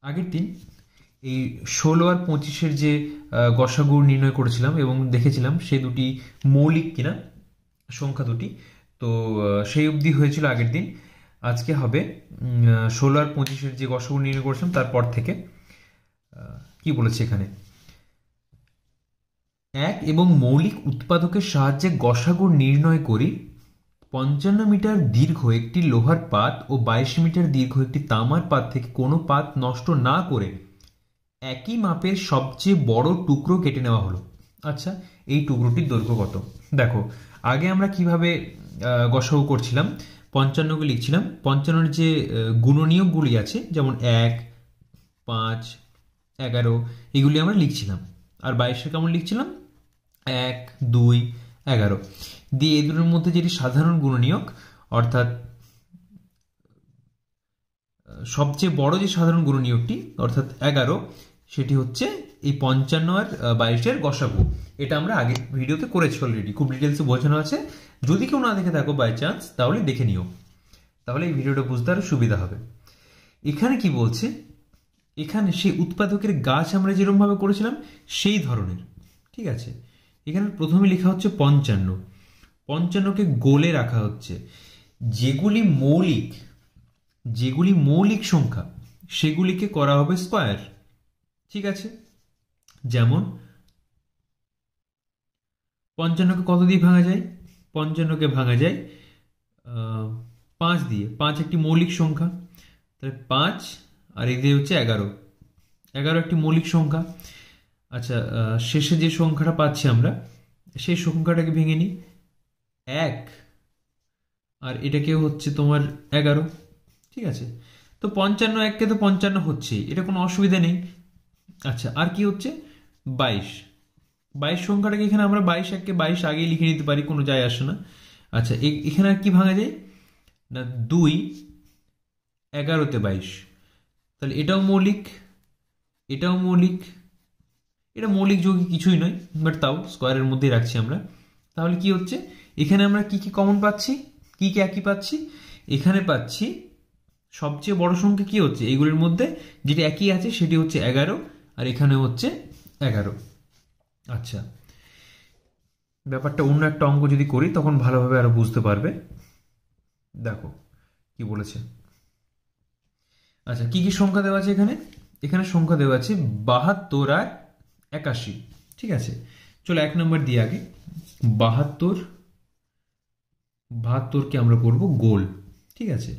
আগের দিন এই 16 আর 25-এর যে গসাগু নির্ণয় করেছিলাম এবং দেখেছিলাম সে দুটি মৌলিক কিনা সংখ্যা দুটি। তো সেই অবধি হয়েছিল আগের দিন। আজকে হবে 16 আর 25-এর যে গসাগু নির্ণয় করেছিলাম তারপর থেকে। কি বলেছে এখানে, এক এবং মৌলিক উৎপাদকের সাহায্যে গসাগু নির্ণয় করি। 55 মিটার দীর্ঘ একটি লোহার পাত ও 22 মিটার দীর্ঘ একটি তামার পাত থেকে কোনো পাত নষ্ট না করে একই মাপের সবচেয়ে বড় টুকরো কেটে নেওয়া হলো। আচ্ছা, এই টুকরোটির দৈর্ঘ্য কত? দেখো, আগে আমরা কিভাবে গসাগু করছিলাম, 55কে লিখছিলাম, 55-এর যে গুণনীয়কগুলি আছে যেমন 1, 5, 11 এগুলি আমরা লিখছিলাম। আর 22-এর কেমন লিখছিলাম? 1, 2, 11 দিয়ে এই দুটোর মধ্যে যেটি সাধারণ গুণনীয়ক অর্থাৎ সবচেয়ে বড় যে সাধারণ গুণনীয়কটি অর্থাৎ 11 সেটি হচ্ছে এই 55 আর 22-এর গসাগু। এটা আমরা আগের ভিডিওতে করেছি অলরেডি, খুব ডিটেলসে বোঝানো আছে। যদি কেউ না দেখে থাকো বাই চান্স তাহলে দেখে নিও, তাহলে এই ভিডিওটা বুঝতে আরো সুবিধা হবে। এখানে কি বলছে, এখানে সেই উৎপাদকের গাছ আমরা যেরকম ভাবে করেছিলাম সেই ধরনের, ঠিক আছে। এখানে প্রথমে লেখা হচ্ছে 55, 55কে গোলে রাখা হচ্ছে। যেগুলি মৌলিক সংখ্যা সেগুলিকে করা হবে স্কয়ার, ঠিক আছে। যেমন 55কে কত দিয়ে ভাঙা যায়? 55কে ভাঙা যায় 5 দিয়ে। 5 একটি মৌলিক সংখ্যা, তাহলে 5 আর এদিকে হচ্ছে 11, 11 একটি মৌলিক সংখ্যা। আচ্ছা, শেষে যে সংখ্যাটা পাচ্ছি আমরা সেই সংখ্যাটাকে ভেঙে নিই, 1 আর এটাকে হচ্ছে তোমার 11, ঠিক আছে। তো 55 1কে তো 55 হচ্ছেই, এটা কোনো অসুবিধা নেই। আচ্ছা, আর কি হচ্ছে 22, 22 সংখ্যাটাকে এখানে আমরা 22 1কে 22 আগেই লিখে নিতে পারি, কোনো যায় আসে না। আচ্ছা, এখানে আর কি ভাঙা যায় না, 2 11তে 22, তাহলে এটাও মৌলিক, এটাও মৌলিক। এটা মৌলিক যৌগিক কিছুই নয়, বাট তাও স্কয়ারের মধ্যেই রাখছি আমরা। তাহলে কি হচ্ছে, এখানে আমরা কি কি কমন পাচ্ছি, কি কি একই পাচ্ছি? এখানে পাচ্ছি সবচেয়ে বড় সংখ্যা কি হচ্ছে, এইগুলির মধ্যে যেটি একই আছে সেটি হচ্ছে 11, আর এখানে হচ্ছে 11। আচ্ছা, ব্যাপারটা অন্য একটা অঙ্ক যদি করি তখন ভালোভাবে আরো বুঝতে পারবে। দেখো কি বলেছে। আচ্ছা, কি কি সংখ্যা দেওয়া আছে এখানে? এখানে সংখ্যা দেওয়া আছে 72 আর 81, ঠিক আছে। চলো 1 নম্বর দিয়ে আগে 72কে আমরা করব গোল, ঠিক আছে।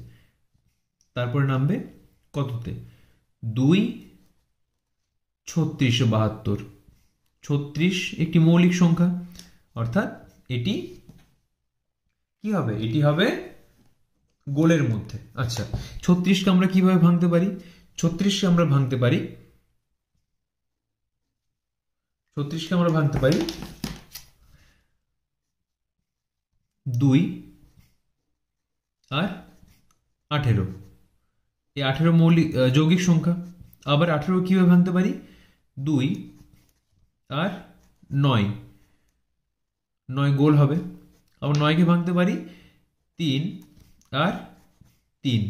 তারপরে নামবে কততে, 2 3672, 36 একটি মৌলিক সংখ্যা অর্থাৎ এটি কি হবে, এটি হবে গোলের মধ্যে। আচ্ছা, 36কে আমরা কিভাবে ভাঙতে পারি? 36কে আমরা ভাঙতে পারি 2 আর 18, এই 18 মৌলিক যৌগিক সংখ্যা। আবার 18 কিভাবে ভাঙতে পারি, 2 আর 9, 9 গোল হবে। আবার 9কে ভাঙতে পারি 3 আর 3,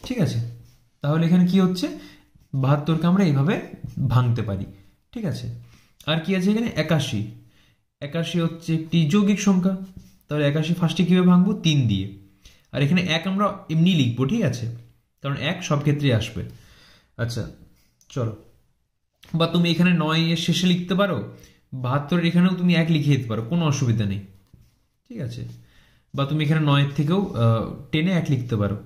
ঠিক আছে। তাহলে এখানে কি হচ্ছে, 72কে আমরা এইভাবে ভাঙতে পারি, ঠিক আছে। আর কি আছে এখানে, 81, 81 হচ্ছে একটি যৌগিক সংখ্যা, তাহলে 81 ফার্স্টে কিভাবে ভাঙবো, 3 দিয়ে। আর এখানে 1 আমরা এমনি লিখবো, ঠিক আছে, কারণ 1 সব ক্ষেত্রে আসবে। আচ্ছা চলো, বা তুমি এখানে 9 এর শেষে লিখতে পারো, 72 এখানেও তুমি 1 লিখে দিতে পারো, কোনো অসুবিধা নেই, ঠিক আছে। বা তুমি এখানে 9 এর থেকেও টেনে 1 লিখতে পারো।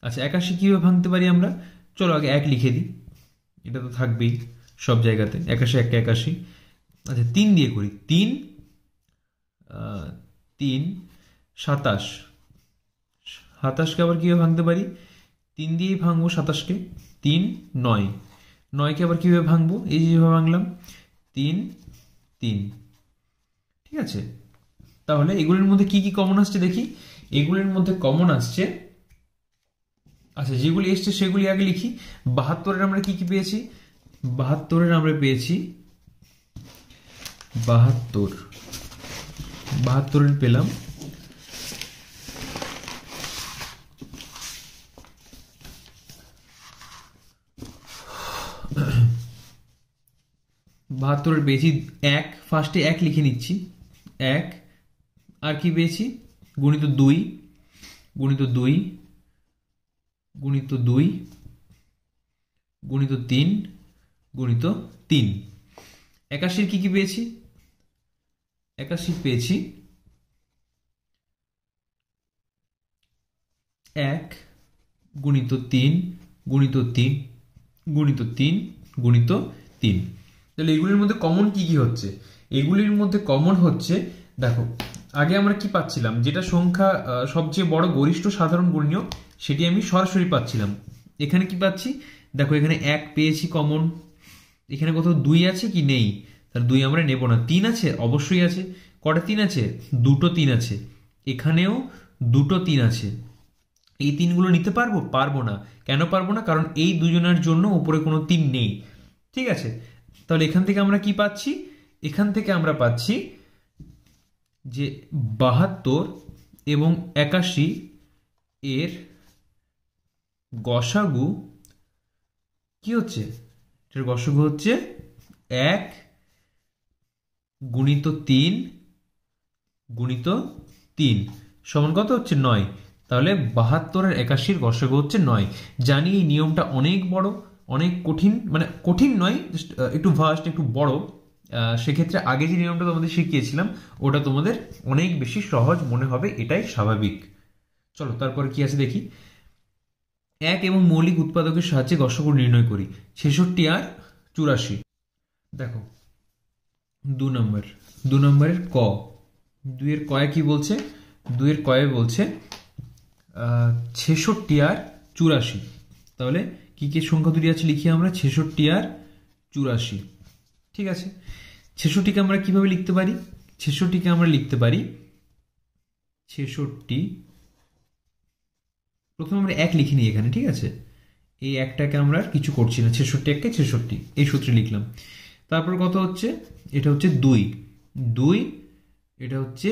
আচ্ছা, 81 কিভাবে ভাঙতে পারি আমরা? চলো আগে 1 লিখে দিই, এটা তো থাকবেই সব জায়গাতে, 81 1 81। আচ্ছা, 3 দিয়ে করি, 3 3 27, 27কে আবার কিভাবে ভাঙতে পারি, 3 দিয়েই ভাঙবো 27কে, 3 9, 9কে আবার কিভাবে ভাঙবো, এই যেভাবে ভাঙলাম 3 3, ঠিক আছে। তাহলে এগুলির মধ্যে কি কি কমন আসছে দেখি। এগুলির মধ্যে কমন আসছে, আচ্ছা যেগুলি এসছে সেগুলি আগে লিখি। 72-এর আমরা কি কি পেয়েছি, 72-এর আমরা পেয়েছি 72-এর পেলাম 72 পেয়েছি এক, ফার্স্টে এক লিখে নিচ্ছি, এক, আর কি পেয়েছি গুণিত দুই, গুণিত দুই, গুণিত দুই, গুণিত তিন, গুণিত তিন। 81 কি কি পেয়েছি? 81 পেয়েছি এক গুণিত তিন, গুণিত তিন, গুণিত তিন, গুণিত তিন। তাহলে এগুলির মধ্যে কমন কি কি হচ্ছে? এগুলির মধ্যে কমন হচ্ছে, দেখো আগে আমরা কি পাচ্ছিলাম, যেটা সংখ্যা সবচেয়ে বড় গরিষ্ঠ সাধারণ গুণনীয়ক সেটি আমি সরাসরি পাচ্ছিলাম। এখানে কি পাচ্ছি, দেখো এখানে এক পেয়েছি কমন, এখানে কোথাও দুই আছে কি? নেই, তাহলে দুই আমরা নেব না। তিন আছে, অবশ্যই আছে। কটা তিন আছে? দুটো তিন আছে। এখানেও দুটো তিন আছে। এই তিনগুলো নিতে পারবো? পারবো না। কেন পারবো না? কারণ এই দুজনের জন্য উপরে কোনো তিন নেই। ঠিক আছে, তাহলে এখান থেকে আমরা কি পাচ্ছি? এখান থেকে আমরা পাচ্ছি যে 72 এবং 81 এর গসাগু কি হচ্ছে? এটার গসাগু হচ্ছে এক গুণিত তিন গুণিত তিন সমান কত হচ্ছে? 9। তাহলে 72 আর 81 গসাগু হচ্ছে 9। জানি এই নিয়মটা অনেক বড়, অনেক কঠিন, মানে কঠিন নয়, একটু ভাস্ট, একটু বড়। সেক্ষেত্রে আগে যে নিয়মটা তোমাদের শিখিয়েছিলাম ওটা তোমাদের অনেক বেশি সহজ মনে হবে, এটাই স্বাভাবিক। চলো তারপরে কি আছে দেখি। এক এবং মৌলিক উৎপাদকের সাহায্যে গসাগু নির্ণয় করি। 66 আর 84। দেখো 2 নম্বর, 2 নম্বরের ক, 2 এর কয়ে কি বলছে? 2 এর কয়ে বলছে 66 আর 84। তাহলে কি কি সংখ্যা দুটি আছে লিখি আমরা, 66 আর 84। ঠিক আছে, 66কে আমরা কিভাবে লিখতে পারি? 66কে আমরা লিখতে পারি 66, প্রথমে আমরা এক লিখে নিই এখানে। ঠিক আছে, এই একটাকে আমরা আর কিছু করছি না, 66 এককে 66 এই সূত্রে লিখলাম। তারপর কত হচ্ছে? এটা হচ্ছে 2, 2, এটা হচ্ছে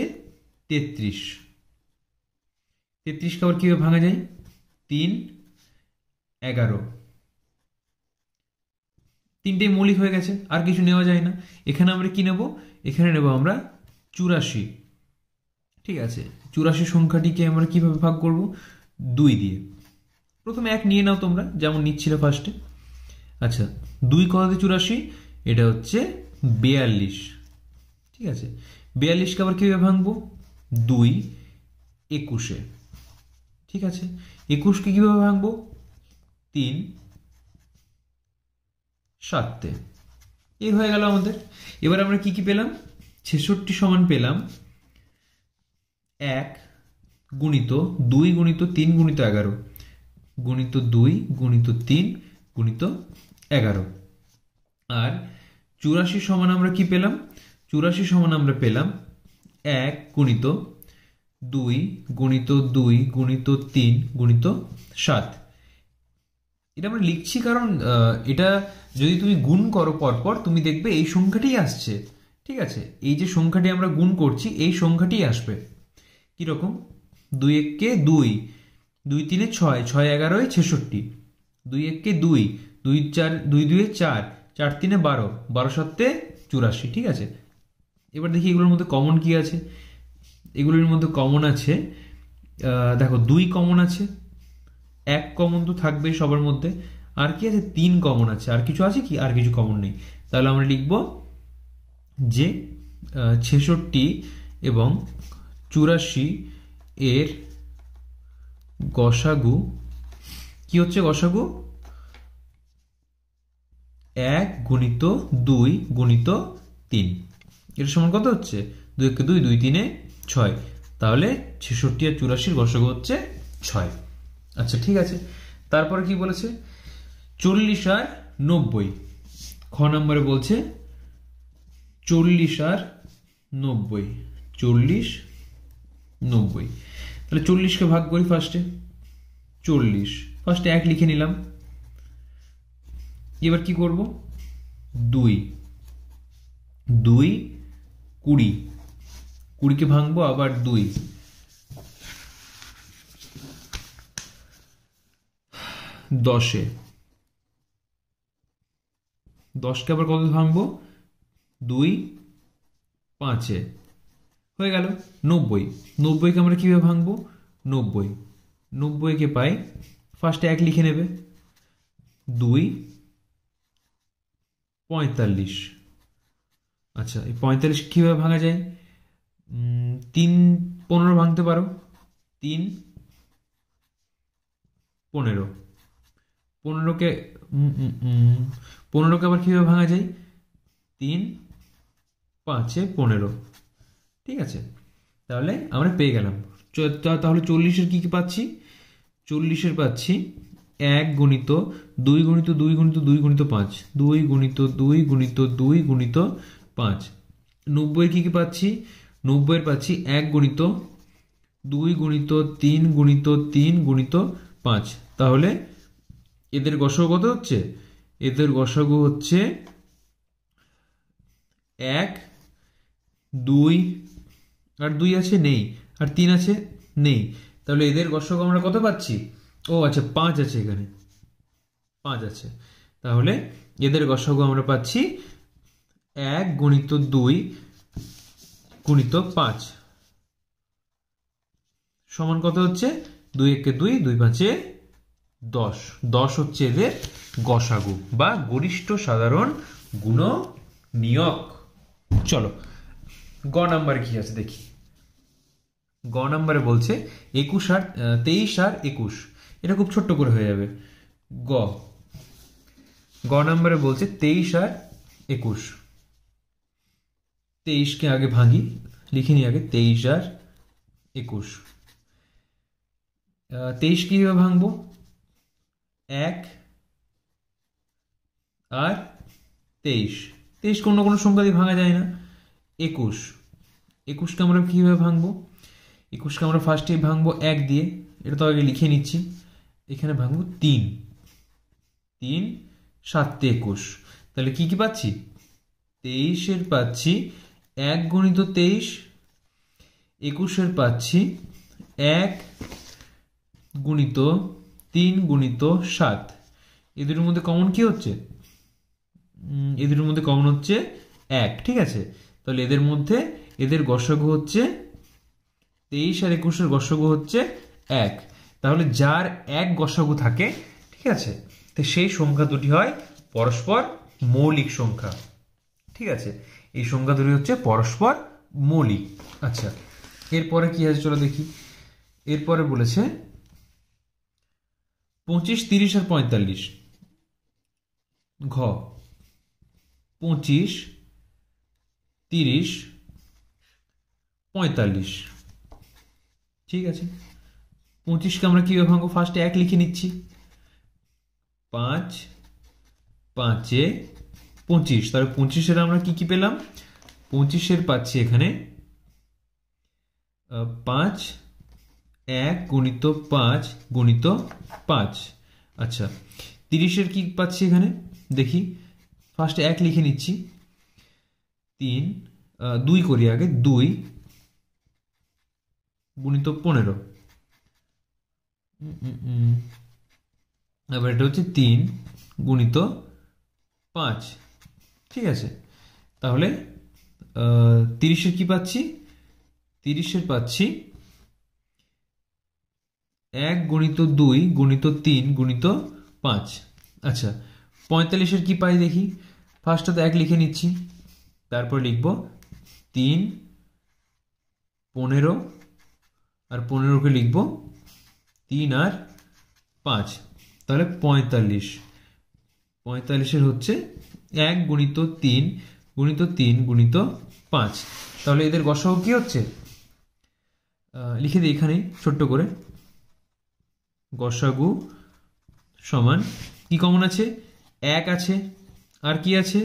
33। 33কে আবার কিভাবে ভাঙা যায়? 3, 11। তিনটেই মৌলিক হয়ে গেছে, আর কিছু নেওয়া যায় না। এখানে আমরা কি নেব? এখানে নেব আমরা 84। ঠিক আছে, 84 সংখ্যাটিকে আমরা কিভাবে ভাগ করব? 2 দিয়ে। প্রথমে এক নিয়ে নাও তোমরা, যেমন নিচ্ছিলে ফার্স্টে। আচ্ছা, 2 কত 84? এটা হচ্ছে 42। ঠিক আছে, 42কে আবার কিভাবে ভাঙবো? 2, 21। ঠিক আছে, 21কে কিভাবে ভাঙবো? 3, 7। এই হয়ে গেল আমাদের। এবার আমরা কি কি পেলাম? 66 সমান পেলাম 1 গুণিত 2 গুণিত 3 গুণিত 11 গুণিত 2 গুণিত 3 গুণিত 11। আর 84 সমান আমরা কি পেলাম? 84 সমান আমরা পেলাম 1 গুণিত 2 গুণিত 2 গুণিত 3 গুণিত 7। এটা আমরা লিখছি কারণ এটা যদি তুমি গুণ করো পরপর, তুমি দেখবে এই সংখ্যাটি আসছে। ঠিক আছে, এই যে সংখ্যাটি আমরা গুণ করছি এই সংখ্যাটি আসবে। কিরকম? 2 এককে 2, 2 3 6, 6 11 66, 2 এককে 2, 2 4, 2 2 4, 4 3 12, 12 7 84। ঠিক আছে, এবার দেখি এগুলোর মধ্যে কমন কি আছে। এগুলোর মধ্যে কমন আছে, দেখো 2 কমন আছে, 1 কমন তো থাকবে সবার মধ্যে, আর কি আছে? 3 কমন আছে। আর কিছু আছে কি? আর কিছু কমন নেই। তাহলে আমরা লিখব যে 66 এবং 84 এর গসাগু কি হচ্ছে? গসাগু 1 গুণিত 2 গুণিত 3। এর সমান কত হচ্ছে? 2 একে 2, 2 3 6। তাহলে 66 আর 84 গসাগু হচ্ছে 6। আচ্ছা ঠিক আছে, তারপরে কি বলেছে? 40 আর 90। খ নম্বরে বলছে 40 আর 90, 40 90। তাহলে 40কে ভাগ করি ফার্স্টে। 40 ফার্স্টে 1 লিখে নিলাম। এবার কি করব? 2, 2 20, 20কে ভাঙবো আবার 2, 10-এ 10কে আবার কত ভাঙবো? 2 5 হয়ে গেল 90। 90 কে আমরা কিভাবে ভাঙবো? 90 কে পাই, ফার্স্টে 1 লিখে নেবে, 2 45। আচ্ছা, এই 45 কিভাবে ভাঙা যায়? 3 15 ভাঙতে পারো, 3 15। 15কে 15কে আবার কিভাবে ভাঙা যায়? 3 5 15। ঠিক আছে, তাহলে আমরা পেয়ে গেলাম। তাহলে 40-এর কি কি পাচ্ছি? 40-এর পাচ্ছি 1 গুণিত 2 গুণিত 2 গুণিত 2 গুণিত 5, 2 গুণিত 2 গুণিত 2 গুণিত 5। 90-এর কি কি পাচ্ছি? 90-এর পাচ্ছি 1 গুণিত 2 গুণিত 3 গুণিত 3 গুণিত 5। তাহলে এদের গসাগু কত হচ্ছে? এদের গসাগু হচ্ছে 1, 2, আর 2 আছে নেই, আর 3 আছে নেই। তাহলে এদের গসাগু আমরা কত পাচ্ছি? ও আচ্ছা, 5 আছে, এখানে 5 আছে। তাহলে এদের গসাগু আমরা পাচ্ছি 1 গুণিত 2 গুণিত 5 সমান কত হচ্ছে? 2 1 2, 2 5 10। 10 হচ্ছে এদের গসাগু বা গরিষ্ঠ সাধারণ গুণনীয়ক। চলো গ নাম্বারে কি আছে দেখি। গ নাম্বারে বলছে 23 আর 21। এটা খুব ছোট্ট করে হয়ে যাবে। গ নাম্বারে বলছে 23 আর 21। 23কে আগে ভাঙি, লিখে নি আগে 23 আর 21। 23 কিভাবে ভাঙবো? 1 আর 23। 23 কোনো সংখ্যা দিয়ে ভাঙা যায় না। 21কে আমরা কিভাবে ভাঙবো? 21কে আমরা ফার্স্টে ভাঙবো 1 দিয়ে, এটা তো আগে লিখে নিচ্ছি। এখানে ভাঙবো 3, 3 7 21। তাহলে কি কি পাচ্ছি? 23-এর পাচ্ছি 1 গুণিত 23, 21-এর পাচ্ছি 1 গুণিত 3 গুণিত 7। এদের মধ্যে কমন কি হচ্ছে? এদের মধ্যে কমন হচ্ছে 1। ঠিক আছে, তাহলে এদের মধ্যে এদের গসাগু হচ্ছে 23 আর 21-এর গসাগু হচ্ছে 1। তাহলে যার 1 গসাগু থাকে, ঠিক আছে, তো সেই সংখ্যা দুটি হয় পরস্পর মৌলিক সংখ্যা। ঠিক আছে, এই সংখ্যা দুটি হচ্ছে পরস্পর মৌলিক। আচ্ছা, এরপরে কি আছে চলো দেখি। এরপরে বলেছে 25 30 আর 45। ঘ 25 30 45। ঠিক আছে, 25কে আমরা কিভাবে ভাঙবো? ফার্স্টে 1 লিখে নিচ্ছি, 5 5 25। তাহলে 25-এর আমরা কি কি পেলাম? 25-এর পাচ্ছি এখানে 5 1 গুণিত 5 গুণিত 5। আচ্ছা, 30-এর কি পাচ্ছি এখানে দেখি। ফার্স্টে 1 লিখে নিচ্ছি, 3 2 করি আগে, 2 গুণিত 15। এবার এটা হচ্ছে 3 গুণিত 5। ঠিক আছে, তাহলে 30-এর কি পাচ্ছি? 30-এর পাচ্ছি 1 গুণিত 2 গুণিত 3 গুণিত 5। আচ্ছা, 45-এর কি পাই দেখি। ফার্স্টে তো 1 লিখে নিচ্ছি, তারপর লিখব 3 15, আর 15কে লিখব 3 আর 5। তাহলে 45। 45-এর হচ্ছে 1 গুণিত 3 গুণিত 3 গুণিত 5। তাহলে এদের গসাগু কি হচ্ছে? লিখে দিই এখানে ছোট্ট করে। গসাগু সমান কি কমন আছে? 1 আছে, আর কি আছে?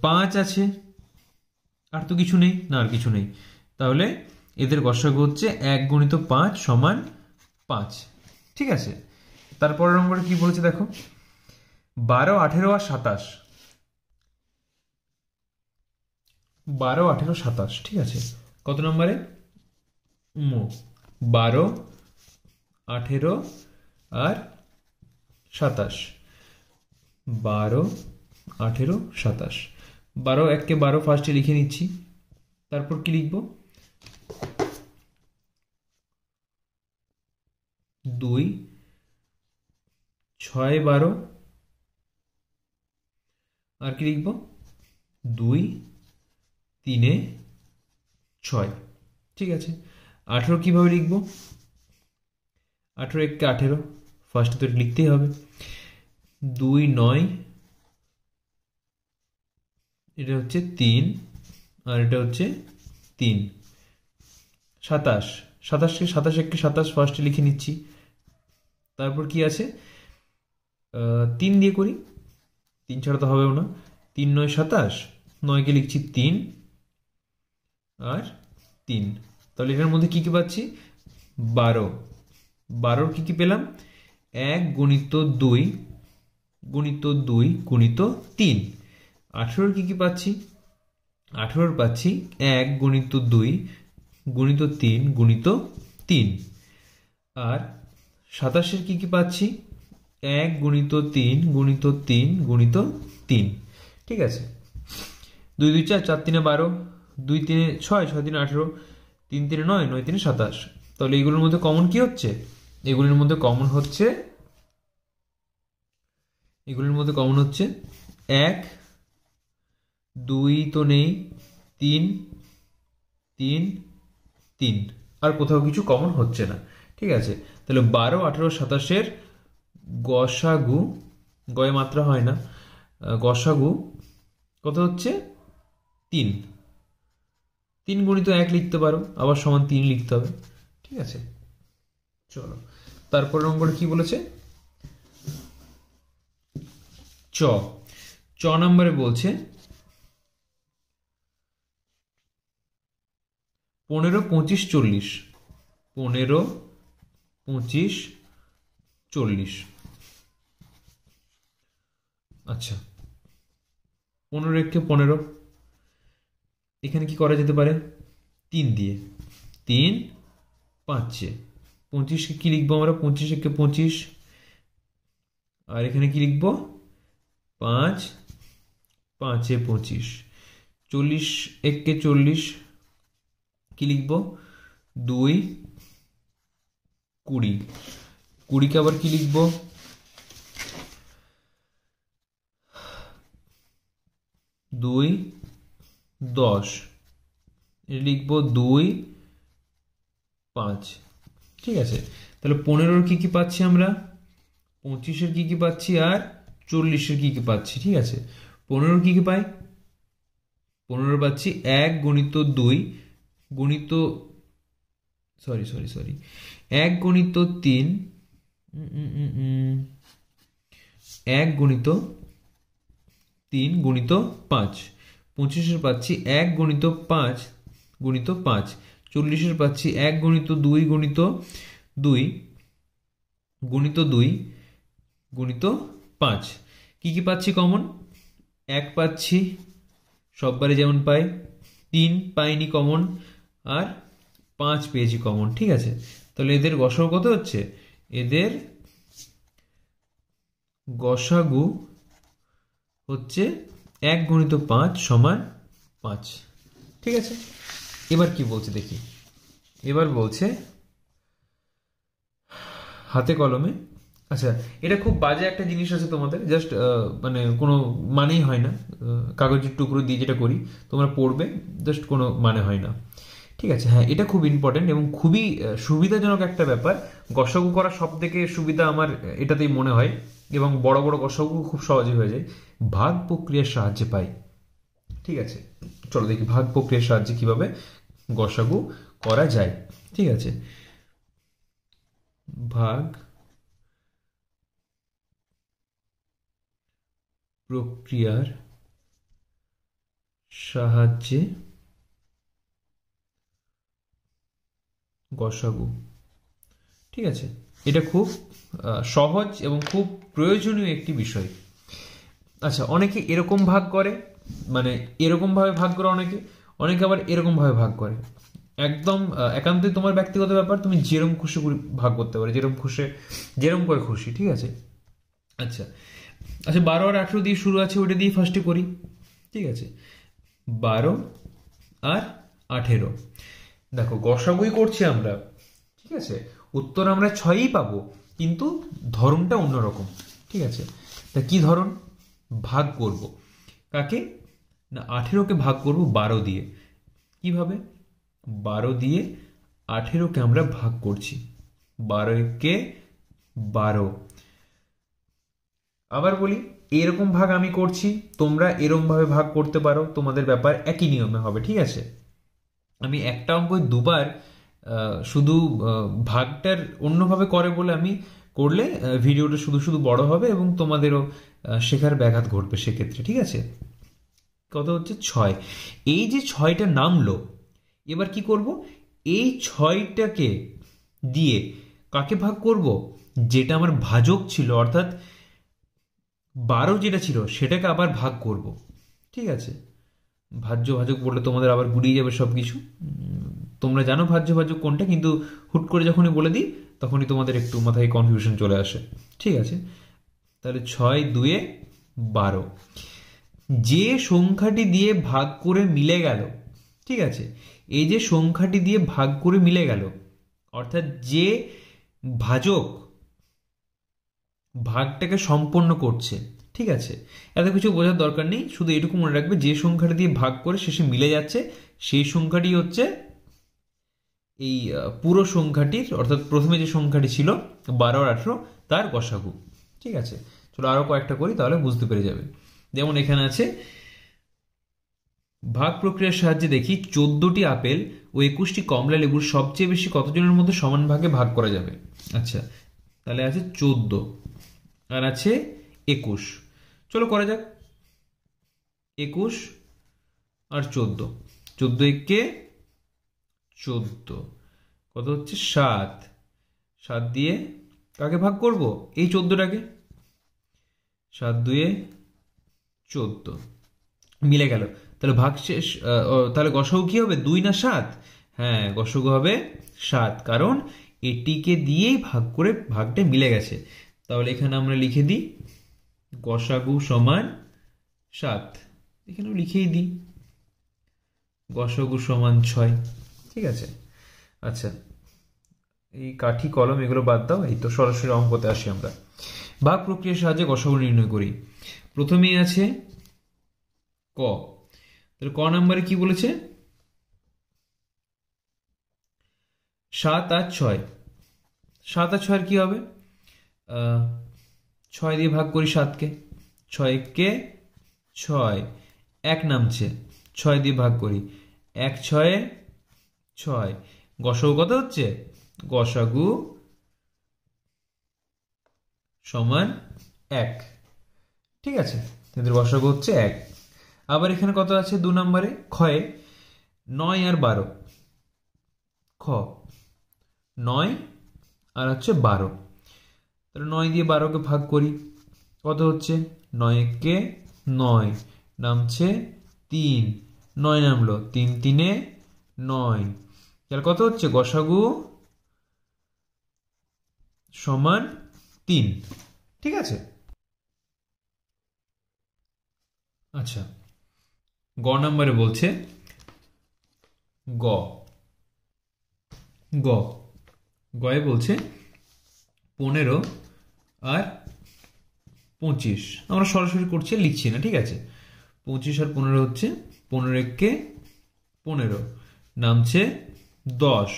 5 আছে, আর তো কিছু নেই না, আর কিছু নেই। তাহলে এদের গসাগু হচ্ছে 1 গুণিত 5 সমান 5। ঠিক আছে, তারপরের নম্বরে কি বলেছে দেখো। 12 18 আর 27। 12 18 27। ঠিক আছে, কত নম্বরে? 12 18 আর 27। 12 18 27 12 1 12 ফার্স্টে লিখে নিচ্ছি, তারপর কি লিখব, 2 6 12, আর কি লিখব, 2 3 6। ঠিক আছে, 18 কিভাবে লিখব, 18 1 18, ফার্স্টে তো লিখতেই হবে, 2 9, এটা হচ্ছে 3, আর এটা হচ্ছে 3, 27, 27কে 27 1 27 ফার্স্টে লিখে নিচ্ছি, তারপর কি আছে, 3 দিয়ে করি, 3 ছাড়া তো হবেও না, 3 9 27, 9কে লিখছি 3 আর 3, তাহলে এটার মধ্যে কি কি পাচ্ছি, 12, 12 কি কি পেলাম, 1 গুণিত 2 গুণিত 2 গুণিত 3, 18 কি কি পাচ্ছি, 18 পাচ্ছি 1 গুণিত 2 গুণিত 3 গুণিত 3, আর 27 কি কি পাচ্ছি, 1 গুণিত 3 গুণিত 3 গুণিত 3। ঠিক আছে, 2 2 4, 4 3 12, 2 3 6, 6 3 18, 3 3 9, 9 3 27। তাহলে এগুলোর মধ্যে কমন কি হচ্ছে, এগুলোর মধ্যে কমন হচ্ছে, এগুলোর মধ্যে কমন হচ্ছে 1 2 তো নেই, 3 3 3, আর কোথাও কিছু কমন হচ্ছে না। ঠিক আছে, তাহলে 12 18 27 গসাগু, গয়ে মাত্রা হয় না, গসাগু কত হচ্ছে, 3, 3 গুণিত 1 লিখতে পারো, আবার সমান 3 লিখতে হবে। ঠিক আছে, চলো তারপর নম্বরে কি বলেছে, চ চ নম্বরে বলছে 15 25 40, 15 25 40। আচ্ছা, 15 1 15, এখানে কি করা যেতে পারে, 3 দিয়ে, 3 5, 25কে কি লিখবো আমরা, 25 1 25, আর এখানে কি লিখবো, 5 5 25, 40 1 40, কি লিখবো, 2 20, 20 কে আবার কি লিখবো, 2 10, লিখবো 2 5। ঠিক আছে, তাহলে 15 কি কি পাচ্ছি আমরা, 25 কি কি পাচ্ছি, আর 40 কি কি পাচ্ছি। ঠিক আছে, 15 কি কি পাই, 15 পাচ্ছি 1 গুণিত 2 গুণিত, সরি সরি সরি 1 গুণিত 3, 1 গুণিত 3 গুণিত 5, 25 পাচ্ছি 1 গুণিত 5 গুণিত 5, 40 পাচ্ছি 1 গুণিত 2 গুণিত 2 গুণিত 2 গুণিত 5। কি কি পাচ্ছি কমন, 1 পাচ্ছি সববারে যেমন পাই, 3 পাইনি কমন, আর 5 পেয়েছি কমন। ঠিক আছে, তাহলে এদের গসাগু কত হচ্ছে, এদের গসাগু হচ্ছে 1 গুণিত 5 সমান 5। ঠিক আছে, এবার কি বলছে দেখি, এবার বলছে হাতে কলমে, আচ্ছা এটা খুব বাজে একটা জিনিস আছে তোমাদের, জাস্ট মানে কোনো মানেই হয় না, কাগজের টুকরো দিয়ে যেটা করি তোমরা পড়বে, জাস্ট কোনো মানে হয় না। ঠিক আছে, হ্যাঁ এটা খুব ইম্পর্টেন্ট এবং খুবই সুবিধাজনক একটা ব্যাপার, গসাগু করা সব থেকে সুবিধা আমার এটাতেই মনে হয়, এবং বড় বড় গসাগু খুব সহজে হয়ে যায়, ভাগ প্রক্রিয়ার সাহায্যে পাই। ঠিক আছে, চলো দেখি ভাগ প্রক্রিয়ার সাহায্যে কিভাবে গসাগু করা যায়। ঠিক আছে, ভাগ প্রক্রিয়ার সাহায্যে গসাগু। ঠিক আছে, এটা খুব সহজ এবং খুব প্রয়োজনীয় একটি বিষয়। আচ্ছা, অনেকে এরকম ভাগ করে, মানে এরকম ভাবে ভাগ করে, অনেকে অনেকে আবার এরকম ভাবে ভাগ করে, একদম একান্তই তোমার ব্যক্তিগত ব্যাপার, তুমি যেরকম খুশি ভাগ করতে পারো, যেরকম খুশি যেরকম করে খুশি। ঠিক আছে, আচ্ছা আচ্ছা 12 আর 18 দিয়ে শুরু আছে, ওইটা দিয়ে ফার্স্টে করি। ঠিক আছে, 12 আর 18। দেখো গসাগুই করছি আমরা, ঠিক আছে, উত্তর আমরা 6ই পাবো, কিন্তু ধরনটা অন্যরকম। ঠিক আছে, তা কি ধরন? ভাগ করব কাকে না, 18কে ভাগ করব 12 দিয়ে। কিভাবে? 12 দিয়ে 18কে আমরা ভাগ করছি, 12 12। আবার বলি, এরকম ভাগ আমি করছি, তোমরা এরকম ভাবে ভাগ করতে পারো, তোমাদের ব্যাপার একই নিয়মে হবে। ঠিক আছে, আমি একটা অঙ্ক দুবার শুধু ভাগটার অন্যভাবে করে বলে আমি করলে ভিডিওটা শুধু শুধু বড় হবে এবং তোমাদেরও শেখার ব্যাঘাত ঘটবে সেক্ষেত্রে। ঠিক আছে, কত হচ্ছে 6। এই যে 6টা নামলো, এবার কি করব? এই 6টাকে দিয়ে কাকে ভাগ করব? যেটা আমার ভাজক ছিল, অর্থাৎ 12 যেটা ছিল সেটাকে আবার ভাগ করব। ঠিক আছে, ভাজ্য ভাজক বললে তোমাদের আবার গুলিয়ে যাবে সবকিছু। তোমরা জানো ভাজ্য ভাজক কোনটা, কিন্তু হুট করে যখনই বলে দিই তখনই তোমাদের একটু মাথায় কনফিউশন চলে আসে। ঠিক আছে, তাহলে 6 2 12। যে সংখ্যাটি দিয়ে ভাগ করে মিলে গেল, ঠিক আছে, এই যে সংখ্যাটি দিয়ে ভাগ করে মিলে গেল, অর্থাৎ যে ভাজক ভাগটাকে সম্পন্ন করছে। ঠিক আছে, এত কিছু বোঝার দরকার নেই, শুধু এটুকু মনে রাখবে যে সংখ্যাটি দিয়ে ভাগ করে শেষে মিলে যাচ্ছে সেই সংখ্যাটি হচ্ছে এই পুরো সংখ্যাটির, অর্থাৎ প্রথমে যে সংখ্যাটি ছিল 12 আর 18 তার গসাগু। ঠিক আছে, চলো আরো কয়েকটা করি, তাহলে বুঝতে পেরে যাবে। যেমন এখানে আছে, ভাগ প্রক্রিয়ার সাহায্যে দেখি 14টি আপেল ও 21টি কমলা লেবুর সবচেয়ে বেশি কতজনের মধ্যে সমান ভাগে ভাগ করা যাবে। আচ্ছা, তাহলে আছে 14 আর আছে 21। চলো করা যাক, 21 আর 14, 14 একে 14, কত হচ্ছে 7। 7 দিয়ে কাকে ভাগ করব? এই 14টাকে। 7 2 14, মিলে গেল। তাহলে ভাগ শেষ, তাহলে গসাগু কি হবে? 2 না 7? হ্যাঁ, গসাগু হবে 7, কারণ এটিকে দিয়েই ভাগ করে ভাগটা মিলে গেছে। তাহলে এখানে আমরা লিখে দিই গসাগু সমান 7, এখানেও লিখেই দিই গসাগু সমান 6। ঠিক আছে, আচ্ছা, এই কাঠি কলম এগুলো বাদ দাও, এই তো সরাসরি অঙ্কতে আসি আমরা। ভাগ প্রক্রিয়ার সাহায্যে গসাগু নির্ণয় করি। প্রথমেই আছে ক, তাহলে ক নাম্বারে কি বলেছে? 7 আর 6। 7 আর 6 কি হবে? 6 দিয়ে ভাগ করি 7কে, 6 কে 6, 1 নামছে, 6 দিয়ে ভাগ করি, 1 6 6। গসাগু কত হচ্ছে? গসাগু সমান 1। ঠিক আছে, এদের গসাগু হচ্ছে 1। আবার এখানে কত আছে 2 নম্বরে? ক্ষয়ে 9 আর 12। খ 9 আর হচ্ছে 12, তাহলে 9 দিয়ে 12কে ভাগ করি, কত হচ্ছে? 9 কে 9, নামছে 3, 9 নামলো, 3 3 9। তাহলে কত হচ্ছে? গসাগু সমান 3। ঠিক আছে, আচ্ছা, গ নাম্বারে বলছে, গ গ গয়ে বলছে 15 আর 25। আমরা সরাসরি করছি, লিখছি না। ঠিক আছে, 25 আর 15 হচ্ছে 15 কে 15, নামছে 10,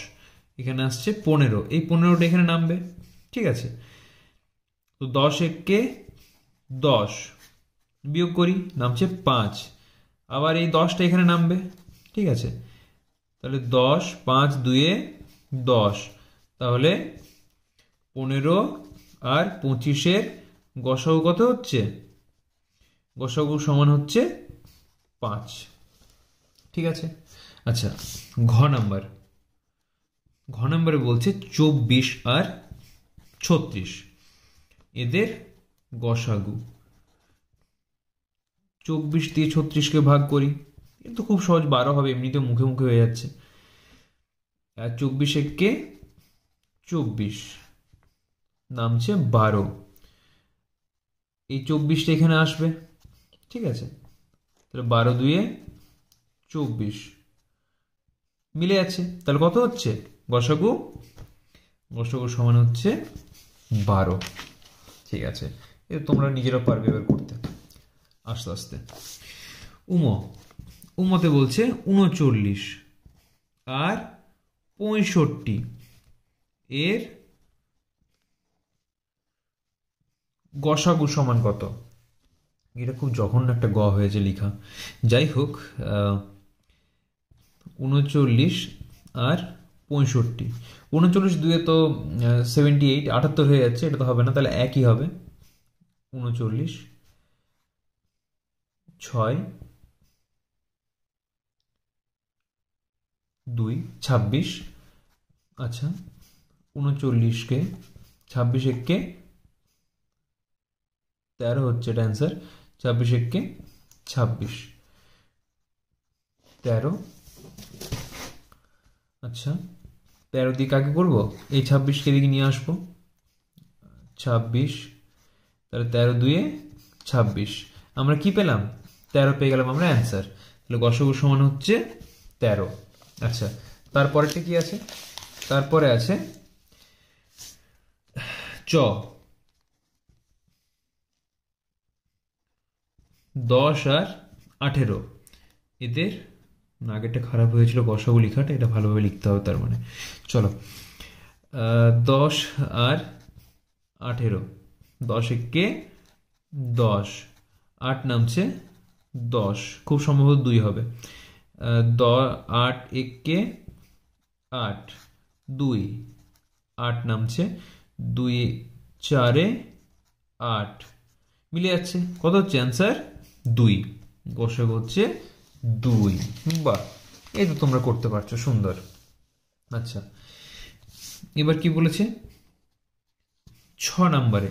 এখানে আসছে 15, এই 15টা এখানে নামবে। ঠিক আছে, তো 10 কে 10, বিয়োগ করি, নামছে 5, আবার এই 10টা এখানে নামবে। ঠিক আছে, তাহলে 10 5 2 10, তাহলে 15 আর 25-এর গসাগু কত হচ্ছে? গসাগু সমান হচ্ছে 5। ঠিক আছে, আচ্ছা, ঘ নাম্বারে বলছে 24 আর 36, এদের গসাগু। 24 দিয়ে 36কে ভাগ করি, কিন্তু খুব সহজ, 12 হবে, এমনিতে মুখে মুখে হয়ে যাচ্ছে। আর 24 কে 24, নামছে 12, এই 24টা এখানে আসবে। ঠিক আছে, তাহলে 12 2 24 মিলে যাচ্ছে। তাহলে কত হচ্ছে গসাগু? গসাগু সমান হচ্ছে 12। ঠিক আছে, এ তোমরা নিজেরা পারবে এবার করতে আস্তে আস্তে। উমতে বলছে 39 আর 65 এর গসাগু সমান কত? এটা খুব জঘন্য একটা গ হয়েছে লেখা। যাই হোক, 39 আর 65, 39 2 তো 78, 78 হয়ে যাচ্ছে, এটা তো হবে না, তাহলে একই হবে। 39 6 2 26। আচ্ছা, 39কে 26 কে 13 হচ্ছে এটা অ্যান্সার। 26 কে 26, 13। আচ্ছা, 13 দিয়ে কাকে করবো? এই 26কে দিকে নিয়ে আসবো। 26, তাহলে 13 2 26। আমরা কি পেলাম? 13 পেয়ে গেলাম আমরা অ্যান্সার। তাহলে গসাগু সমান হচ্ছে 13। আচ্ছা, তারপরেরটা কি আছে? তারপরে আছে চ 10 আর 18 এদের, আগেরটা খারাপ হয়েছিল গসাগু লেখাটা, এটা ভালোভাবে লিখতে হবে। তার মানে চলো, 10 আর 18, 10 কে 10, 8 নামছে 10, খুব সম্ভবত 2 হবে। 8 কে 8, 2, 8 নামছে 2 4 8 মিলে যাচ্ছে। কত হচ্ছে অ্যান্সার? 2। গসাগু হচ্ছে 2। বাহ, এই তো তোমরা করতে পারছো, সুন্দর। আচ্ছা, এবার কি বলেছে 6 নম্বরে?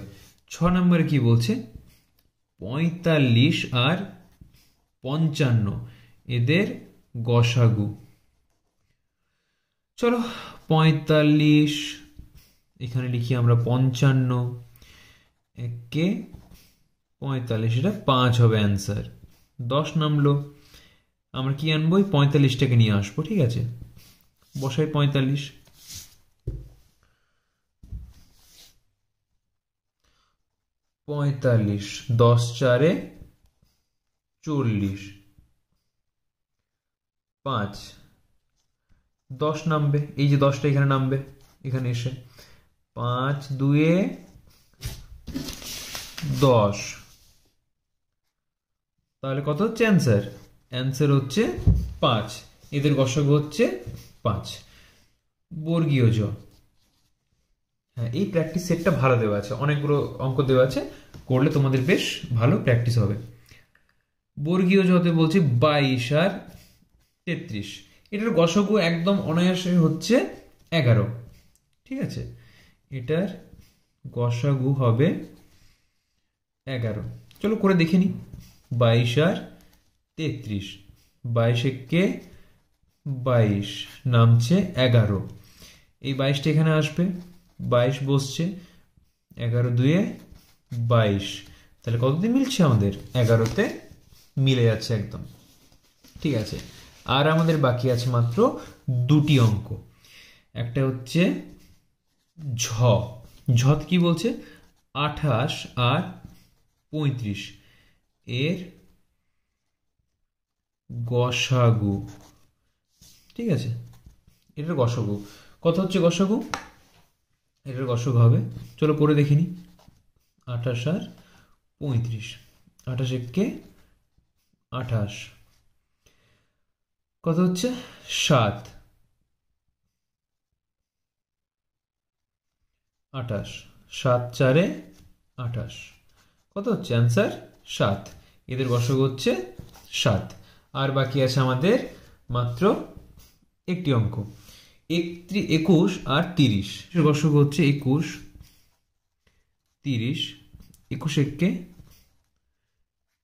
6 নম্বরে কি বলছে? 45 আর 55 এদের গসাগু। চলো, 45 এখানে লিখি আমরা 55, একে 45, এটা 5 হবে অ্যান্সার। 10 নামলো, আমরা কি আনবো? 45টাকে নিয়ে আসবো। ঠিক আছে, বসাই 45। 45, 10 4 40, 5, 10 নামবে, এই যে 10টা এখানে নামবে, এখানে এসে 5 2 10। তাহলে কত হচ্ছে অ্যান্সার? অ্যান্সার হচ্ছে 5। এদের গসাগু হচ্ছে 5। বর্গীয় জ, হ্যাঁ, এই প্র্যাকটিস সেটটা ভালো দেওয়া আছে, অনেকগুলো অঙ্ক দেওয়া আছে, করলে তোমাদের বেশ ভালো প্র্যাকটিস হবে। বর্গীয় জতে বলছি 22 আর 33, এটার গসাগু একদম অনায়াসে হচ্ছে 11। ঠিক আছে, এটার গসাগু হবে 11। চলো করে দেখে নি। 22 আর 33, 22 কে 22 নামছে 11, এই 22টা এখানে আসবে, 22 বসছে, 11 2 22। তাহলে কতদিন মিলছে আমাদের? 11তে মিলে যাচ্ছে একদম। ঠিক আছে, আর আমাদের বাকি আছে মাত্র দুটি অঙ্ক। একটা হচ্ছে ঝ। ঝত কি বলছে? 28 আর 35 এর গসাগু। ঠিক আছে, এটার গসাগু কত হচ্ছে? গসাগু এটার গসাগু হবে, চলো করে দেখিনি। 28 আর 35, 28 কে 28, কত হচ্ছে? 7, 28, 7 4 28, কত হচ্ছে অ্যান্সার? 7। এদের গসাগু হচ্ছে 7। আর বাকি আছে আমাদের মাত্র একটি অঙ্ক, 21 আর 30 এর গসাগু হচ্ছে 21 30, 21 কে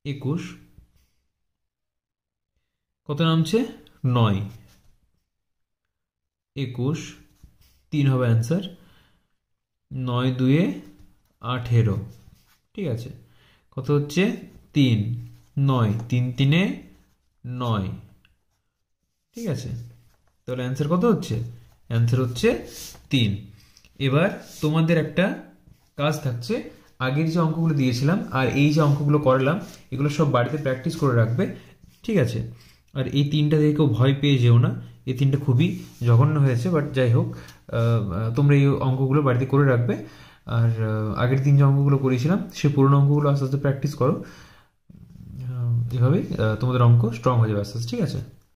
21, কত নামছে? 9, 21, 3 হবে অ্যান্সার। 9 2 18, ঠিক আছে, কত হচ্ছে? 3, 9 3 3 9। ঠিক আছে, তাহলে অ্যান্সার কত হচ্ছে? অ্যান্সার হচ্ছে 3। এবার তোমাদের একটা কাজ থাকছে, আগের যে অঙ্কগুলো দিয়েছিলাম আর এই যে অঙ্কগুলো করালাম এগুলো সব বাড়িতে প্র্যাকটিস করে রাখবে। ঠিক আছে, আর এই 3টা দেখে কেউ ভয় পেয়ে যেও না, এই 3টা খুবই জঘন্য হয়েছে, বাট যাই হোক, তোমরা এই অঙ্কগুলো বাড়িতে করে রাখবে। আর আগের দিন যে অঙ্কগুলো করেছিলাম সেই পুরোনো অঙ্কগুলো আস্তে আস্তে প্র্যাকটিস করো। এভাবেই তোমাদের অঙ্ক স্ট্রং হয়ে যাবে আস্তে আস্তে। ঠিক আছে।